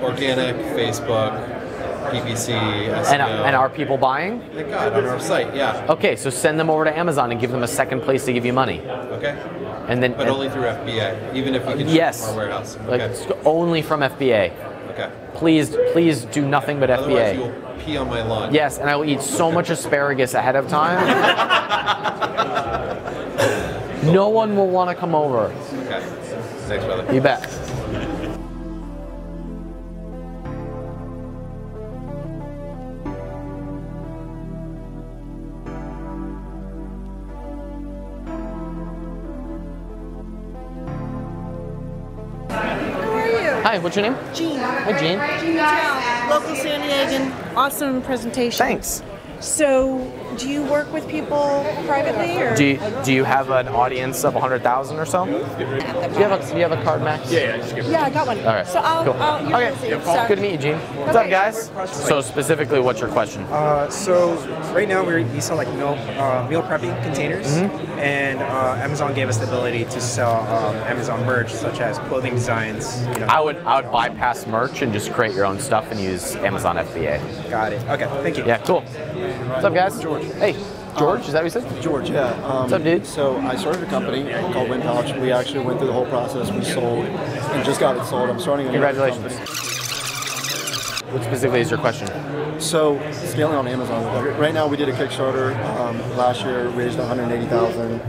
organic, Facebook, PPC, SEO. And are people buying? Thank God, on our site, yeah. Okay, so send them over to Amazon and give them a second place to give you money. Okay. And then, but only through FBA, even if you can ship from our warehouse. Okay. Like only from FBA. Okay. Please do nothing but FBA. Otherwise you'll pee on my lawn. Yes, and I will eat so much asparagus ahead of time. No one will want to come over. Okay. Thanks, brother. You bet. Hi, what's your name? Jean. Hi, Jean. Jean Mattel, local San Diegan. Awesome presentation. Thanks. So, do you work with people privately, or do you have an audience of 100,000 or so? Do you have a card, Max? Yeah, I got one. All right. So cool. Okay. Good to meet you, Gene. What's up, guys? So specifically, what's your question? So right now we sell like meal prepping containers, and Amazon gave us the ability to sell Amazon merch such as clothing designs. You know. I would bypass merch and just create your own stuff and use Amazon FBA. Got it. Okay. Thank you. Yeah. Cool. What's up, guys? George. Hey. George, is that what you said? George, yeah. What's up, dude? So I started a company called Win Pouch. We actually went through the whole process. We sold and just got it sold. I'm starting a Congratulations. What specifically is your question? So scaling on Amazon. Right now we did a Kickstarter. Last year raised 180,000.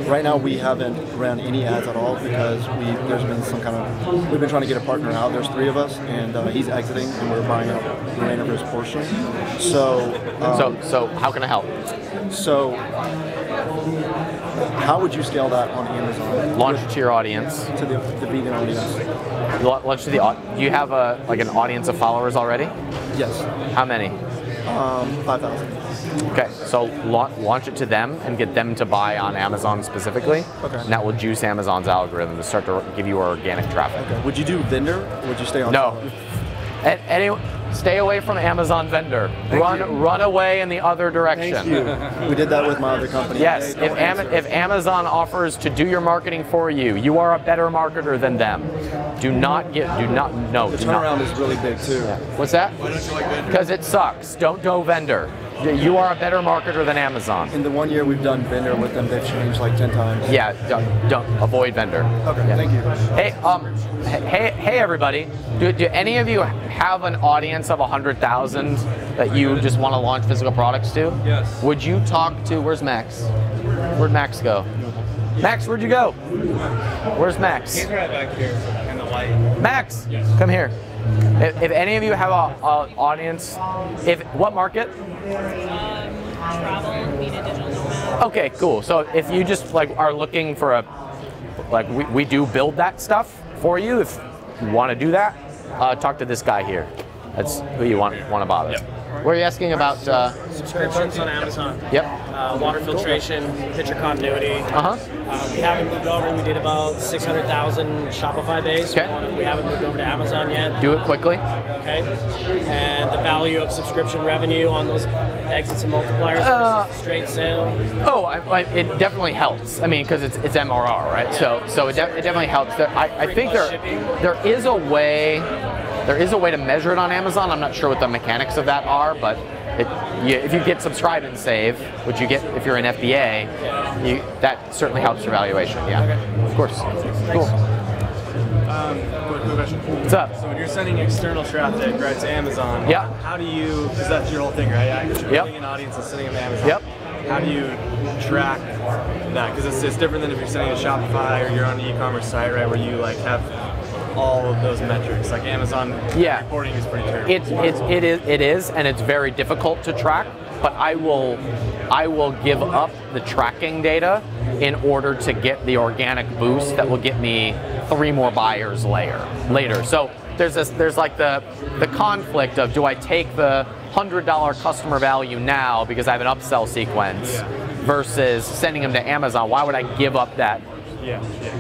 Right now we haven't ran any ads at all because there's been some kind of, we've been trying to get a partner out. There's 3 of us, and he's exiting, and we're buying up the remainder of his portion. So how can I help? So how would you scale that on Amazon? Launch it to your audience. To the vegan audience. Launch to the. Do you have an audience of followers already? Yes. How many? 5,000. Okay, so launch it to them and get them to buy on Amazon specifically. Okay. And that will juice Amazon's algorithm to start to give you organic traffic. Okay. Would you do vendor, or would you stay on? No. Stay away from Amazon vendor. Run away in the other direction. Thank you. We did that with my other company. Yes, if Amazon offers to do your marketing for you, you are a better marketer than them. The turnaround is really big too. Yeah. What's that? Because it sucks. Don't go vendor. You are a better marketer than Amazon. In the 1 year we've done vendor with them, they've changed like 10 times. Yeah, don't avoid vendor. Okay, yeah. Thank you. Hey everybody. Do any of you have an audience of 100,000 that you just want to launch physical products to? Yes. Would you talk to, where's Max? Where'd Max go? Max, where'd you go? Where's Max? He's right back here in the light. Max, come here. If any of you have an audience, what market? Travel, media, digital nomad. Okay, cool. So if you just are looking for we do build that stuff for you. If you want to do that, talk to this guy here. That's who you want to bother. Yep. What are you asking about? Subscriptions on Amazon. Yep. Water filtration, picture continuity. We haven't moved over. We did about 600,000 Shopify days. Okay. We haven't moved over to Amazon yet. Do it quickly. Okay. And the value of subscription revenue on those exits and multipliers versus straight sale. Oh, it definitely helps. I mean, because it's MRR, right? Yeah. So it definitely helps. I think there is a way. There is a way to measure it on Amazon. I'm not sure what the mechanics of that are, but if you get subscribe and save, which you get if you're in FBA, that certainly helps your valuation. Yeah, okay. Of course. Cool. Quick question. What's up? So when you're sending external traffic right to Amazon, how do you? Because that's your whole thing, right? You're building an audience and sending them to Amazon. Yep. How do you track that? Because it's different than if you're sending to Shopify or you're on an e-commerce site, right, where you have all of those metrics. Like Amazon reporting is pretty terrible. It is, and it's very difficult to track. But I will give up the tracking data in order to get the organic boost that will get me 3 more buyers later. So there's like the conflict of, do I take the $100 customer value now because I have an upsell sequence versus sending them to Amazon? Why would I give up that?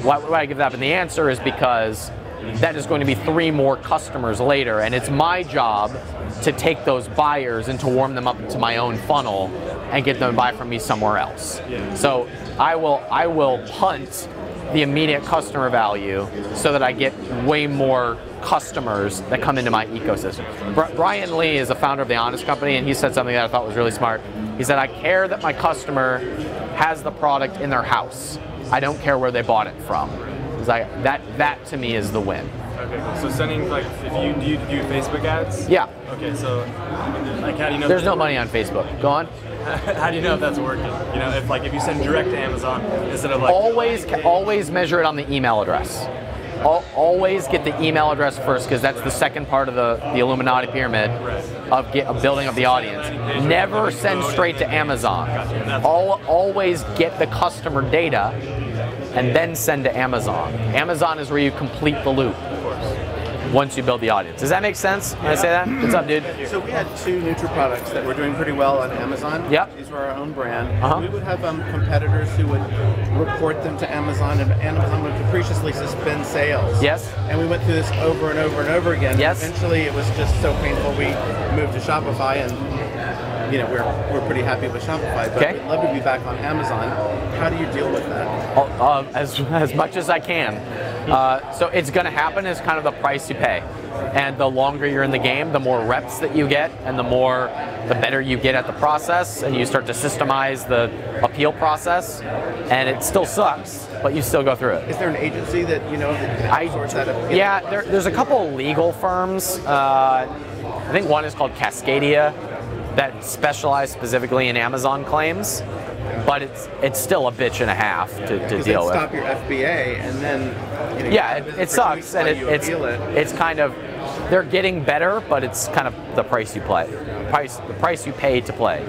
Why would I give that up? And the answer is because that is going to be 3 more customers later, and it's my job to take those buyers and to warm them up into my own funnel and get them to buy from me somewhere else. So I will punt the immediate customer value so that I get way more customers that come into my ecosystem. Brian Lee is the founder of The Honest Company, and he said something that I thought was really smart. He said, I care that my customer has the product in their house. I don't care where they bought it from. It's like, that to me is the win. Okay, cool. So sending, like, if you do Facebook ads? Yeah. Okay, so, like, how do you know? There's no money on Facebook. Go on. How do you know if that's working? You know, if you send direct to Amazon instead of like... Always measure it on the email address. Always get the email address first, because that's the second part of the Illuminati pyramid of building up the audience. Never send straight to Amazon. Always get the customer data and then send to Amazon. Amazon is where you complete the loop once you build the audience. Does that make sense when I say that? What's up, dude? So we had 2 Nutri products that were doing pretty well on Amazon. Yep. These were our own brand. We would have competitors who would report them to Amazon, and Amazon would capriciously suspend sales. Yes. And we went through this over and over and over again. Yes. Eventually, it was just so painful. We moved to Shopify, and you know we're pretty happy with Shopify. But we'd love to be back on Amazon. How do you deal with that? As much as I can. So it's going to happen as kind of the price you pay. And the longer you're in the game, the more reps that you get, and the better you get at the process, and you start to systemize the appeal process. And it still sucks, but you still go through it. Is there an agency that that sorts that up? Yeah, there's a couple legal firms. I think one is called Cascadia that specialize specifically in Amazon claims. But it's still a bitch and a half to deal with. Stop your FBA, and then it sucks, and it's kind of, they're getting better, but it's kind of the price you pay, the price you pay to play.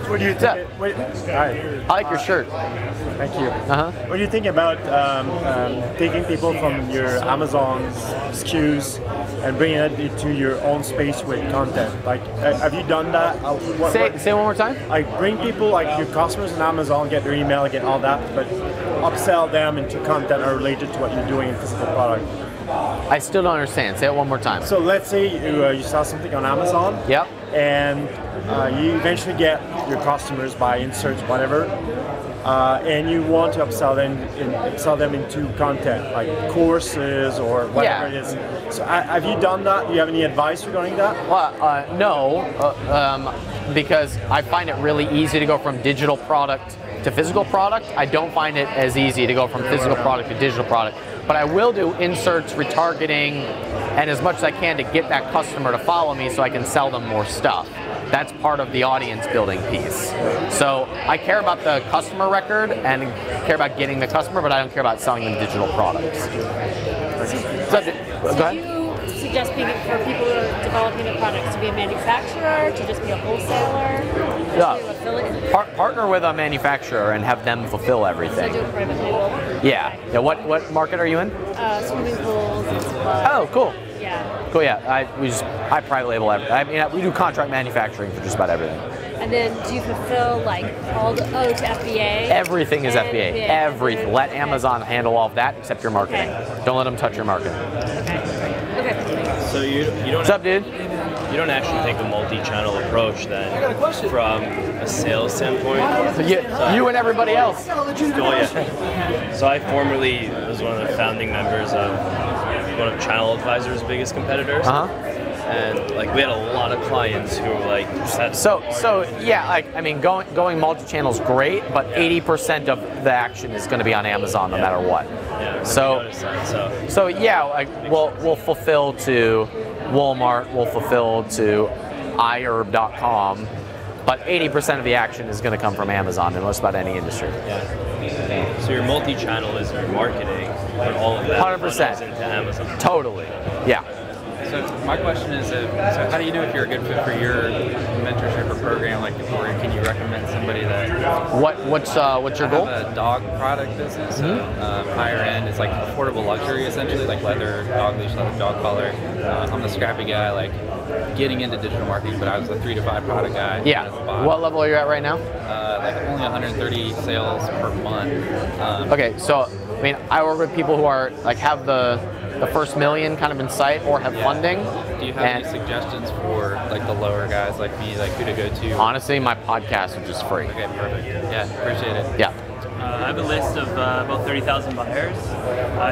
What do you think? I like your shirt. Thank you. What do you think about taking people from your Amazon SKUs and bringing it into your own space with content? Like, have you done that? Say one more time. Like, bring people, like your customers on Amazon, get their email, get all that, but upsell them into content that are related to what you're doing in physical product. I still don't understand. Say it one more time. So let's say you sell something on Amazon. Yep. And you eventually get your customers by inserts, whatever, and you want to upsell them into content like courses or whatever it is. So have you done that? Do you have any advice regarding that? Well, no, because I find it really easy to go from digital product to physical product. I don't find it as easy to go from physical product to digital product. But I will do inserts, retargeting, and as much as I can to get that customer to follow me so I can sell them more stuff. That's part of the audience building piece. So I care about the customer record and care about getting the customer, but I don't care about selling them digital products. So go ahead. Do you suggest for people who are developing a product to be a manufacturer, to just be a wholesaler, partner with a manufacturer and have them fulfill everything. So do a private label. Yeah. What market are you in? Swimming pools and spas. Oh, cool. Yeah. Cool. Yeah. I private label everything. I mean, we do contract manufacturing for just about everything. And then do you fulfill like all the to FBA? Everything is FBA. Everything. Let Amazon handle all of that except your marketing. Don't let them touch your marketing. Okay. So you don't. What's up, dude? You don't actually take a multi-channel approach then. I got a question. From a sales standpoint. You and everybody else. So I formerly was one of the founding members of one of Channel Advisor's biggest competitors. And like we had a lot of clients who were like so yeah, like I mean going multi-channel is great, but 80% of the action is going to be on Amazon no matter what. Yeah, so yeah, like we'll fulfill to Walmart, we'll fulfill to iherb.com, but 80% of the action is going to come from Amazon in just about any industry. Yeah. So your multi-channel is your marketing, but all of that 100% into Amazon. Totally. Yeah. So my question is, so how do you know if you're a good fit for your mentorship or program? Like, or can you recommend somebody that? What's your goal? I have a dog product business, higher end. It's like affordable luxury essentially, like leather dog leash, leather dog collar. I'm the scrappy guy, like getting into digital marketing, but I was a 3 to 5 product guy. Yeah. What level are you at right now? Like only 130 sales per month. Okay, so I mean, I work with people who are like have the first million kind of in sight or have funding. Do you have any suggestions for like the lower guys like me, like who to go to? Honestly, my podcast is just free. Okay, perfect. Yeah, appreciate it. Yeah. I have a list of about 30,000 buyers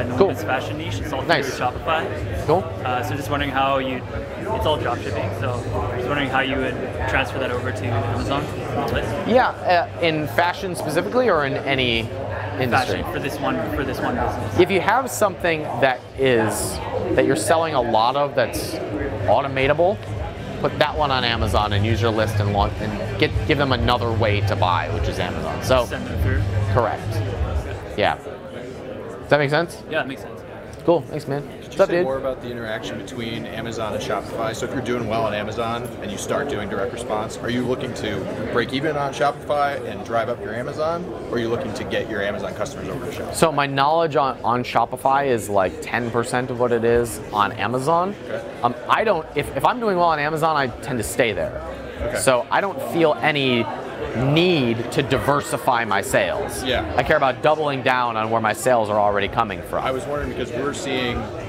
in the women's fashion niche. It's all through Shopify. Cool. So just wondering how it's all drop shipping, so just wondering how you would transfer that over to Amazon on the list. Yeah, in fashion specifically or in any industry? Fashion, for this one business. If you have something that you're selling a lot of that's automatable, put that one on Amazon and use your list and launch and give them another way to buy, which is Amazon. So send them through. Correct. Yeah. Does that make sense? Yeah, it makes sense. Cool. Thanks, man. Could What's you up, say dude? more about the interaction between Amazon and Shopify? So if you're doing well on Amazon and you start doing direct response, are you looking to break even on Shopify and drive up your Amazon, or are you looking to get your Amazon customers over to Shopify? So my knowledge on Shopify is like 10% of what it is on Amazon. Okay. I don't. If I'm doing well on Amazon, I tend to stay there. Okay. So I don't feel any need to diversify my sales. Yeah. I care about doubling down on where my sales are already coming from. I was wondering because we're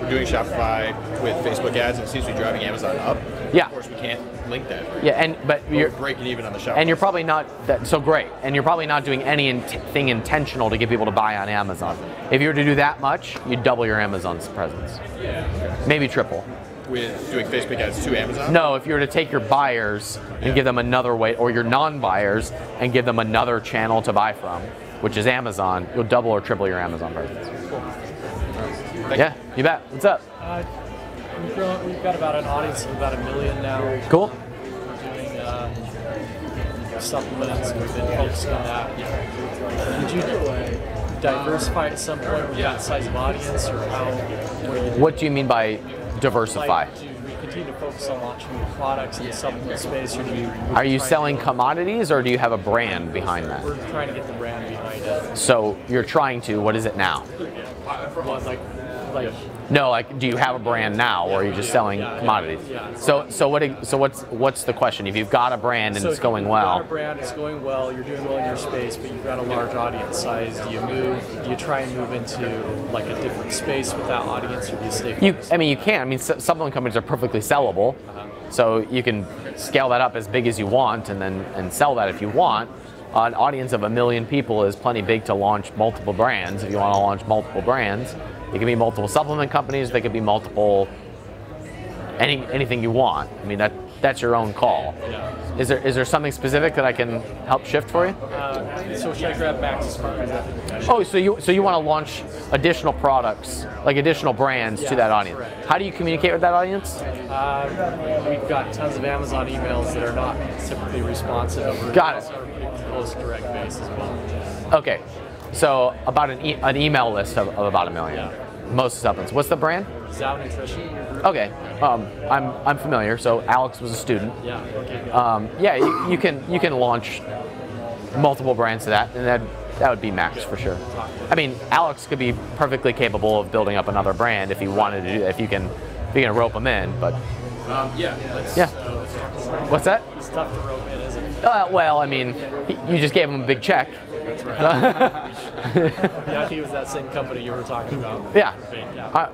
doing Shopify with Facebook ads and it seems to be driving Amazon up. Yeah. Of course, we can't link that. Yeah, but you're breaking even on the Shopify. And you're probably not so great. And you're probably not doing anything intentional to get people to buy on Amazon. If you were to do that much, you'd double your Amazon's presence. Yeah. Okay. Maybe triple. With doing Facebook ads to Amazon? No, if you were to take your buyers and give them another way, or your non-buyers and give them another channel to buy from, which is Amazon, you'll double or triple your Amazon presence. Cool. Yeah, you bet. What's up? We've got about an audience of about 1 million now. Cool. We're doing supplements. We've been focusing on that. Would you diversify at some point with that size of audience, or how? What do you mean by diversify? Like, do we continue to focus on launching new products in the supplement space, or do you? Are you selling commodities, or do you have a brand behind that? We're trying to get the brand behind it. So you're trying to. What is it now? What, like. No, like, do you have a brand now, or are you just selling commodities? Yeah. So what's the question? If you've got a brand and it's going well, you've got a brand, it's going well, you're doing well in your space, but you've got a large audience size. Do you try and move into like a different space with that audience, or do you stay focused? I mean, you can. I mean, supplement companies are perfectly sellable, so you can scale that up as big as you want, and sell that if you want. An audience of 1 million people is plenty big to launch multiple brands. If you want to launch multiple brands, it can be multiple supplement companies. They could be multiple anything you want. I mean, that's your own call. Yeah. Is there something specific that I can help shift for you? So should I grab Max's phone? Oh, so you want to launch additional products, like additional brands to that audience. Correct. How do you communicate with that audience? We've got tons of Amazon emails that are not typically responsive. Got it. Our close direct base as well. Okay, so about an email list of about 1 million. Yeah. Most supplements. What's the brand? Zao Nutrition. Okay, I'm familiar. So Alex was a student. Yeah. Okay. Yeah, you can launch multiple brands to that, and that would be Max for sure. I mean, Alex could be perfectly capable of building up another brand if he wanted to do that. If you can rope him in, but yeah. What's that? It's tough to rope in, isn't it? Well, I mean, you just gave him a big check. That's right. Yeah, he was that same company you were talking about. Yeah. Bain Capital.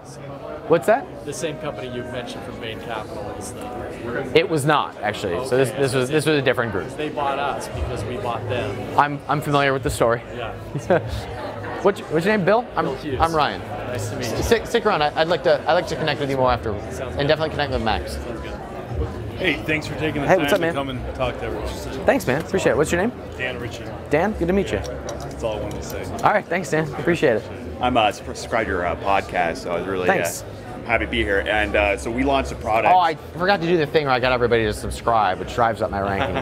What's that? The same company you mentioned from Bain Capital is the. It was not actually. Okay. So this was a different group. They bought us because we bought them. I'm familiar with the story. Yeah. What's your name, Bill? Bill Hughes. I'm Ryan. Nice to meet you. Stick around. I'd like to connect with you more after, and definitely connect with Max. Sounds good. Hey, thanks for taking the Hey, time what's up, to man? come and talk to everyone. Thanks, man. Appreciate it. What's your name? Dan Ritchie. Dan, good to meet you. That's all I wanted to say. All right, thanks, Dan. Appreciate it. I'm subscribed to your podcast, so I was really Thanks. happy to be here. And so we launched a product. Oh, I forgot to do the thing where I got everybody to subscribe, which drives up my ranking.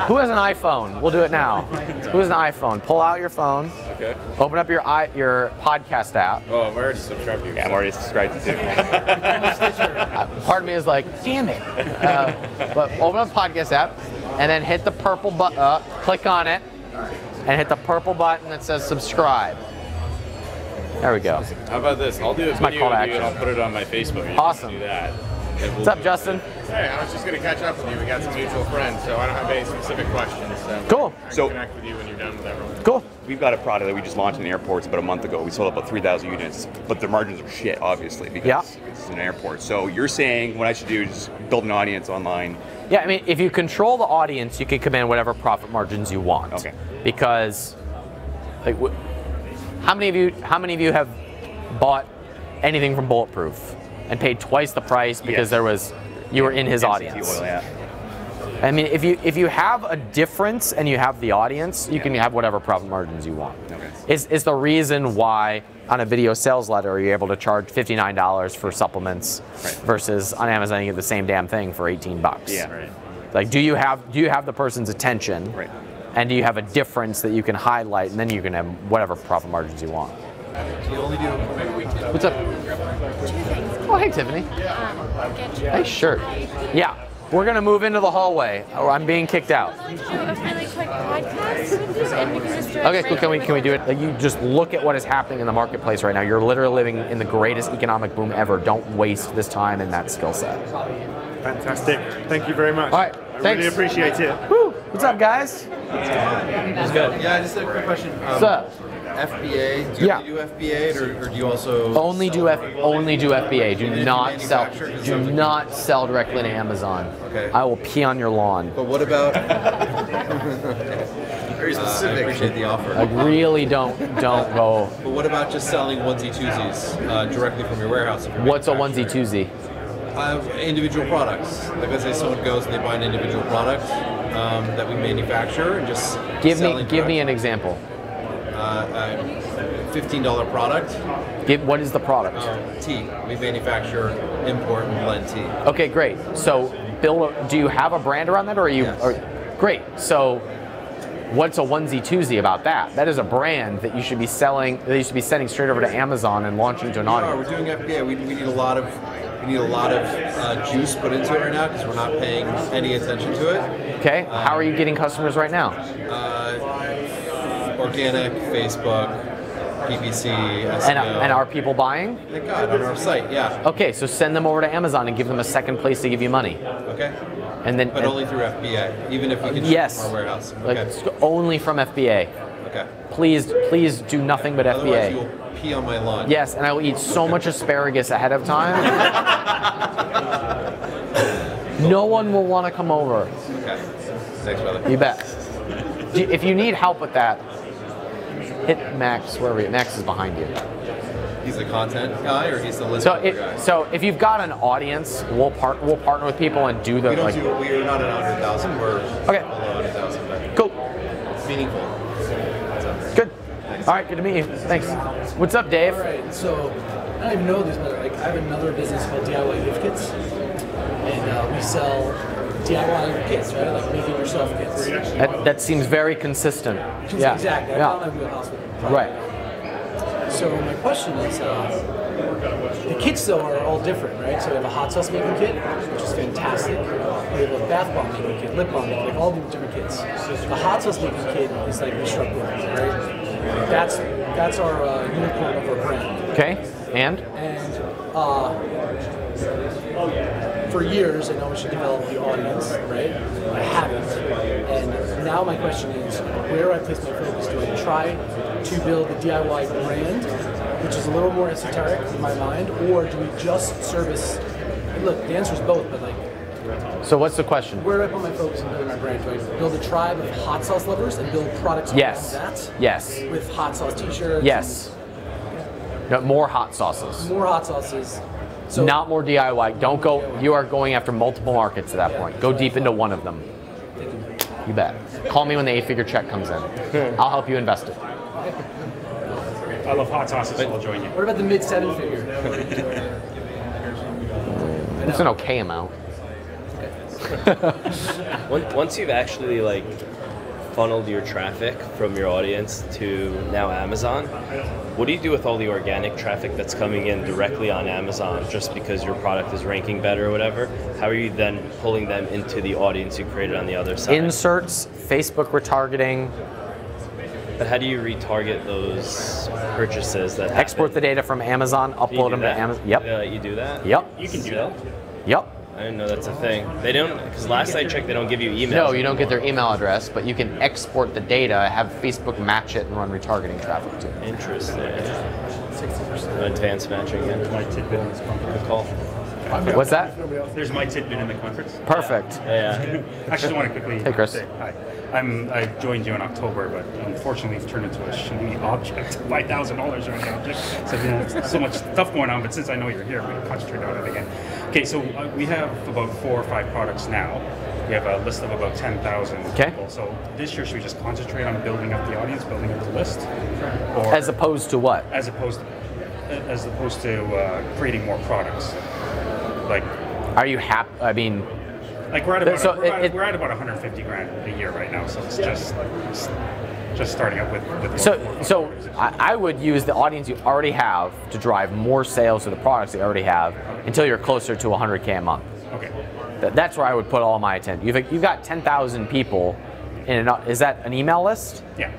Who has an iPhone? We'll do it now. Who has an iPhone? Pull out your phone. Okay. Open up your podcast app. Oh, I'm already subscribed to you. Yeah, I'm already subscribed to you. Part of me is like, damn it. But open up the podcast app, and then hit the purple button, click on it, and hit the purple button that says subscribe. There we go. How about this? I'll do a my video call to with you and action. I'll put it on my Facebook. You Awesome. can do that. What's up, Justin? Hey, I was just going to catch up with you. We got some mutual friends, so I don't have any specific questions. So Cool. I can connect with you when you're done with everyone. Cool. We've got a product that we just launched in airports about a month ago. We sold about 3,000 units, but the margins are shit, obviously, because it's an airport. So you're saying what I should do is build an audience online. Yeah, I mean, if you control the audience, you can command whatever profit margins you want. Okay. Because Like, how many of you have bought anything from Bulletproof and paid twice the price because you were in his audience? Oil, yeah. I mean, if you have a difference and you have the audience, you can have whatever profit margins you want. Okay. It's the reason why on a video sales letter you're able to charge $59 for supplements versus on Amazon you get the same damn thing for 18 bucks. Yeah. Right. Like, do you have the person's attention? Right. And do you have a difference that you can highlight, and then you can have whatever profit margins you want? Do you only do maybe weekly? What's up? Oh, hey, Tiffany. Hey, shirt. Yeah. We're gonna move into the hallway. Oh, I'm being kicked out. I'd like to do a really quick podcast with you, and we can just do it Okay, cool. Can we do it? Like, you just look at what is happening in the marketplace right now. You're literally living in the greatest economic boom ever. Don't waste this time and that skill set. Fantastic. Thank you very much. All right. I Thanks. really appreciate it. Woo. What's up, guys? It's good. Yeah, just a quick question. What's up? FBA. Do you only do FBA, or do you also only do FBA? Do not sell. Do not sell directly to Amazon. Okay. I will pee on your lawn. But what about? Very specific. I appreciate the offer. I really don't go. But what about just selling onesie twosies directly from your warehouse? What's a onesie twosie? Individual products. Like, let's say someone goes and they buy an individual product that we manufacture and just give me an example. $15 product. What is the product? Tea. We manufacture, import, and blend tea. Okay, great. So, do you have a brand around that, or are you? Yes. Great. So, what's a onesie twosie about that? That is a brand that you should be selling. That you should be sending straight over to Amazon and launching to an audience. We're doing FBA. We need a lot of juice put into it right now because we're not paying any attention to it. Okay. How are you getting customers right now? Organic, Facebook, PPC, SEO. And are people buying? Thank God, on our site, yeah. Okay, so send them over to Amazon and give them a second place to give you money. Okay. And then, but only through FBA, even if we can ship from our warehouse. Okay. Like, only from FBA. Okay. Please do nothing but Otherwise FBA. You'll pee on my lawn. Yes, and I will eat so much asparagus ahead of time. No one will want to come over. Okay. Thanks, brother. You bet. If you need help with that, hit Max wherever Max is behind you. He's the content guy, or he's the listener guy? So if you've got an audience, we'll partner with people and do the we're not at 100,000. We're below 100,000. But cool. It's meaningful. Good. All right. Good to meet you. Thanks. What's up, Dave? All right. So I don't even know this, but like I have another business called DIY Gift Kits, and we sell DIY kits, right? Like making yourself kits. That seems very consistent. Yeah. Exactly. I found my wheelhouse with it. Right. So my question is, the kits though are all different, right? So we have a hot sauce making kit, which is fantastic. We have a bath bomb making kit, lip balm making, like all the different kits. The hot sauce making kit is like disruptive, right? That's our unicorn of our brand. Okay. And for years, I know we should develop the audience, right? I haven't. And now my question is, where do I place my focus? Do I try to build the DIY brand, which is a little more esoteric in my mind, or do we just service? Look, the answer is both, but like. So what's the question? Where do I put my focus in building my brand? Do I build a tribe of hot sauce lovers and build products around that? Yes. With hot sauce t-shirts? Yes. No, more hot sauces. More hot sauces. So, not more DIY. Don't go. You are going after multiple markets at that point. Go deep into one of them. You bet. Call me when the 8-figure check comes in. I'll help you invest it. I love hot sauces, so I'll join you. What about the mid 7-figure? It's an okay amount. Once you've actually like funneled your traffic from your audience to now Amazon, what do you do with all the organic traffic that's coming in directly on Amazon just because your product is ranking better or whatever? How are you then pulling them into the audience you created on the other side? Inserts, Facebook retargeting. But how do you retarget those purchases that export the data from Amazon, upload them to Amazon? Yep. You do that? Yep. You can do that? Yep. I didn't know that's a thing. They don't, because last I checked, they don't give you emails. No, you don't get their email address, but you can export the data, have Facebook match it, and run retargeting traffic to it. Interesting. 60%. Advanced matching, yeah. My tidbit. Good call. What's that? There's my tidbit in the conference. Perfect. Yeah. I just want to quickly Hey, Chris. say hi. I joined you in October, but unfortunately it's turned into a shiny object, $5,000 shiny object. So yeah, so much stuff going on, but since I know you're here, I'm going to concentrate on it again. Okay, so we have about 4 or 5 products now. We have a list of about 10,000 people. So this year, should we just concentrate on building up the audience, building up the list? Or As opposed to what? As opposed to creating more products. Like, are you happy? I mean, like we're at about we're at about 150 grand a year right now. So it's just starting up with So I would use the audience you already have to drive more sales of the products you already have until you're closer to 100K a month. Okay. That's where I would put all my attention. You've got 10,000 people in is that an email list? Yeah.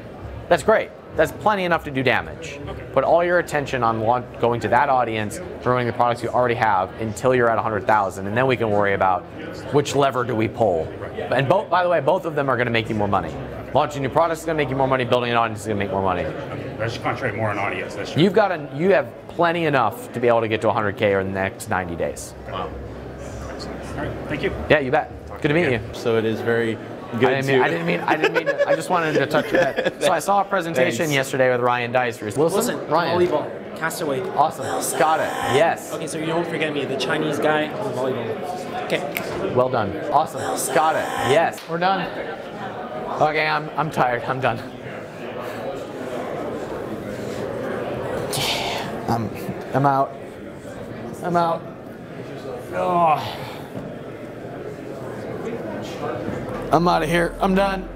That's great. That's plenty enough to do damage. Okay. Put all your attention on going to that audience, growing the products you already have until you're at 100,000, and then we can worry about which lever do we pull. And by the way, both of them are going to make you more money. Launching new products is going to make you more money. Building an audience is going to make more money. Okay. Let's concentrate more on audience this year. You have plenty enough to be able to get to 100K in the next 90 days. Wow. All right, thank you. Yeah, you bet. Good to meet you. So it is very good. I didn't mean. I just wanted to touch your head. So I saw a presentation yesterday with Ryan Dice. Wilson, Ryan. Volleyball, castaway. Awesome. Got it. Yes. Okay, so you don't forget me, the Chinese guy on volleyball. Okay. Well done. Awesome. Got it. Yes. We're done. Okay, I'm tired. I'm done. I'm out. I'm out. Oh. I'm out of here. I'm done.